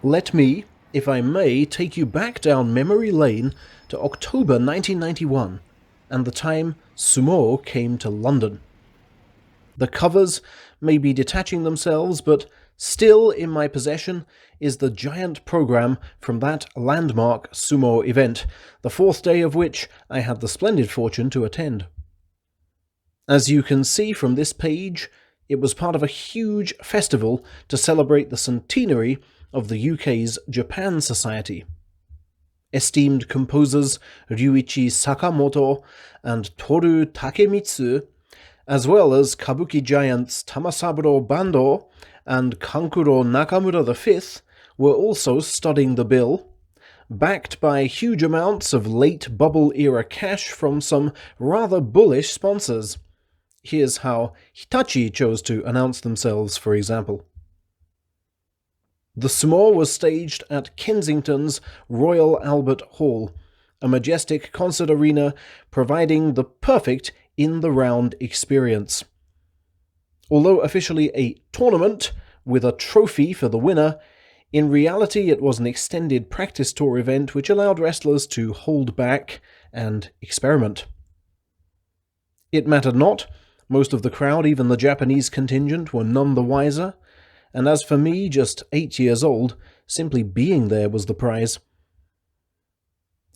Let me, if I may, take you back down memory lane to October 1991, and the time sumo came to London. The covers may be detaching themselves, but still in my possession is the giant program from that landmark sumo event, the fourth day of which I had the splendid fortune to attend. As you can see from this page, it was part of a huge festival to celebrate the centenary of the UK's Japan Society. Esteemed composers Ryuichi Sakamoto and Toru Takemitsu, as well as kabuki giants Tamasaburo Bando and Kankuro Nakamura V, were also studding the bill, backed by huge amounts of late bubble-era cash from some rather bullish sponsors. Here's how Hitachi chose to announce themselves, for example. The sumo was staged at Kensington's Royal Albert Hall, a majestic concert arena providing the perfect in-the-round experience. Although officially a tournament with a trophy for the winner, in reality it was an extended practice tour event which allowed wrestlers to hold back and experiment. It mattered not. Most of the crowd, even the Japanese contingent, were none the wiser, and as for me, just 8 years old, simply being there was the prize.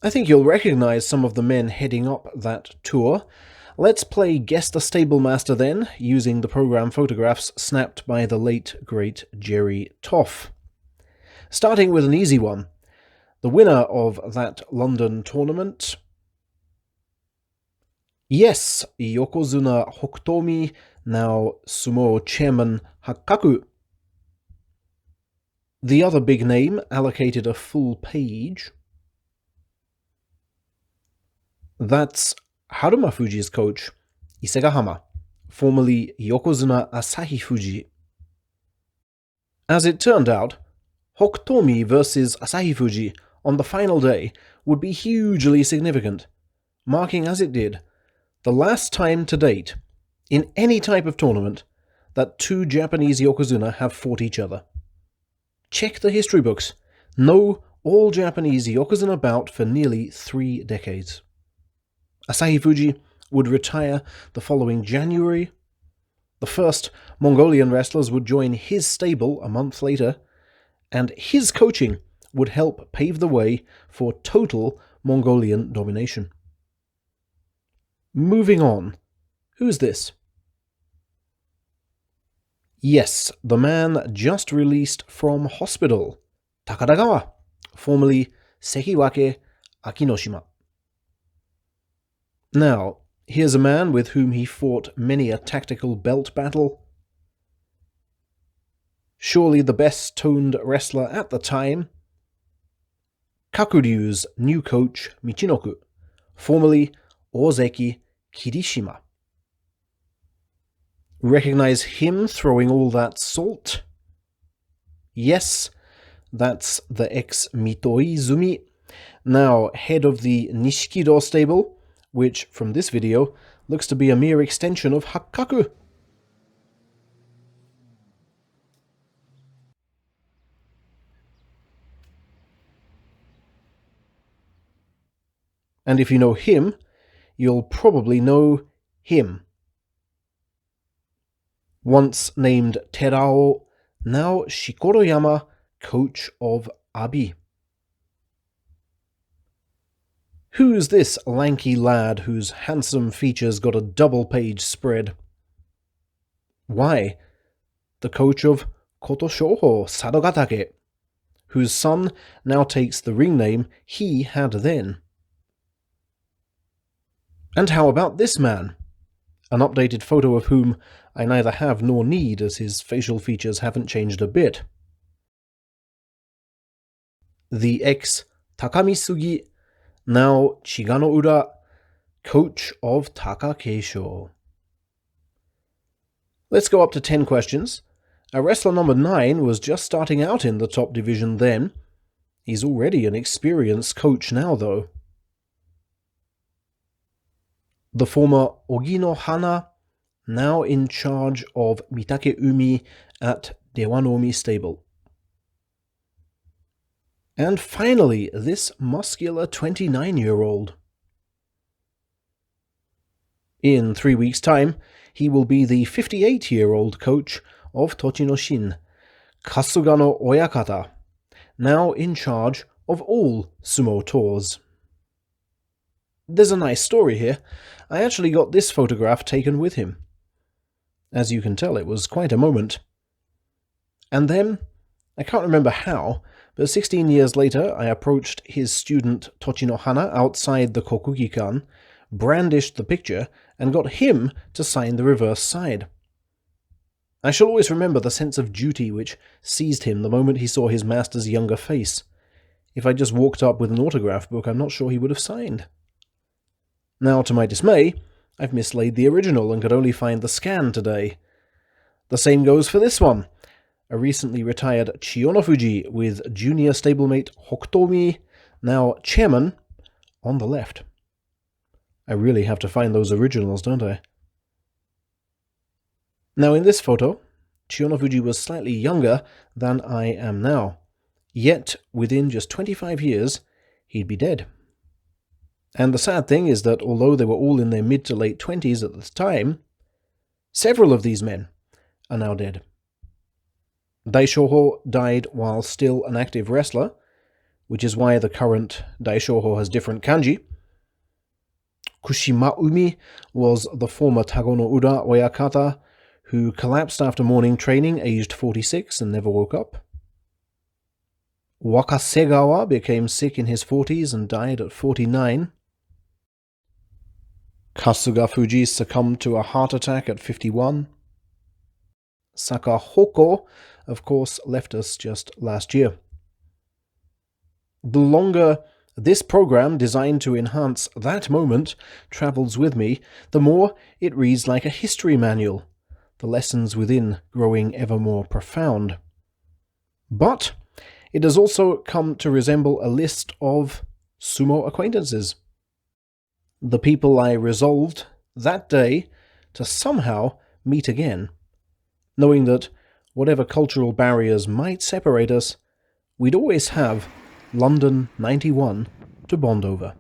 I think you'll recognize some of the men heading up that tour. Let's play Guess the Stablemaster then, using the program photographs snapped by the late, great Jerry Toff. Starting with an easy one. The winner of that London tournament... Yes, Yokozuna Hokutomi, now Sumo Chairman Hakkaku. The other big name allocated a full page. That's Haruma Fuji's coach, Isegahama, formerly Yokozuna Asahi Fuji. As it turned out, Hokutomi versus Asahi Fuji on the final day would be hugely significant, marking as it did the last time to date, in any type of tournament, that two Japanese Yokozuna have fought each other. Check the history books. No all-Japanese Yokozuna bout for nearly 3 decades. Asahi Fuji would retire the following January. The first Mongolian wrestlers would join his stable a month later, and his coaching would help pave the way for total Mongolian domination. Moving on. Who's this? Yes, the man just released from hospital, Takadagawa, formerly Sekiwake Akinoshima. Now, here's a man with whom he fought many a tactical belt battle. Surely the best-toned wrestler at the time. Kakuryu's new coach, Michinoku, formerly Ozeki Kirishima. Recognize him throwing all that salt? Yes, that's the ex-Mitoizumi, now head of the Nishikido stable, which, from this video, looks to be a mere extension of Hakkaku. And if you know him, you'll probably know him. Once named Terao, now Shikoroyama, coach of Abi. Who's this lanky lad whose handsome features got a double-page spread? Why, the coach of Kotoshoho Sadogatake, whose son now takes the ring name he had then. And how about this man? An updated photo of whom I neither have nor need, as his facial features haven't changed a bit. The ex-Takamisugi, now Chiganoura, coach of Takakeisho. Let's go up to 10 questions. Our wrestler number 9 was just starting out in the top division then. He's already an experienced coach now, though. The former Ogino Hana, now in charge of Mitakeumi at Dewanomi Stable. And finally, this muscular 29-year-old. In 3 weeks' time, he will be the 58-year-old coach of Tochinoshin, Kasuga no Oyakata, now in charge of all sumo tours. There's a nice story here. I actually got this photograph taken with him. As you can tell, it was quite a moment. And then, I can't remember how, but 16 years later I approached his student Tochinohana outside the Kokugikan, brandished the picture, and got him to sign the reverse side. I shall always remember the sense of duty which seized him the moment he saw his master's younger face. If I just walked up with an autograph book, I'm not sure he would have signed. Now, to my dismay, I've mislaid the original and could only find the scan today. The same goes for this one. A recently retired Chiyonofuji with junior stablemate Hokutomi, now chairman, on the left. I really have to find those originals, don't I? Now in this photo, Chiyonofuji was slightly younger than I am now. Yet, within just 25 years, he'd be dead. And the sad thing is that although they were all in their mid to late 20s at the time, several of these men are now dead. Daishoho died while still an active wrestler, which is why the current Daishoho has different kanji. Kushimaumi was the former Tagono Ura Oyakata, who collapsed after morning training, aged 46, and never woke up. Wakasegawa became sick in his 40s and died at 49. Kasuga Fuji succumbed to a heart attack at 51. Sakahoko, of course, left us just last year. The longer this program, designed to enhance that moment, travels with me, the more it reads like a history manual, the lessons within growing ever more profound. But it has also come to resemble a list of sumo acquaintances. The people I resolved that day to somehow meet again, knowing that whatever cultural barriers might separate us, we'd always have London 91 to bond over.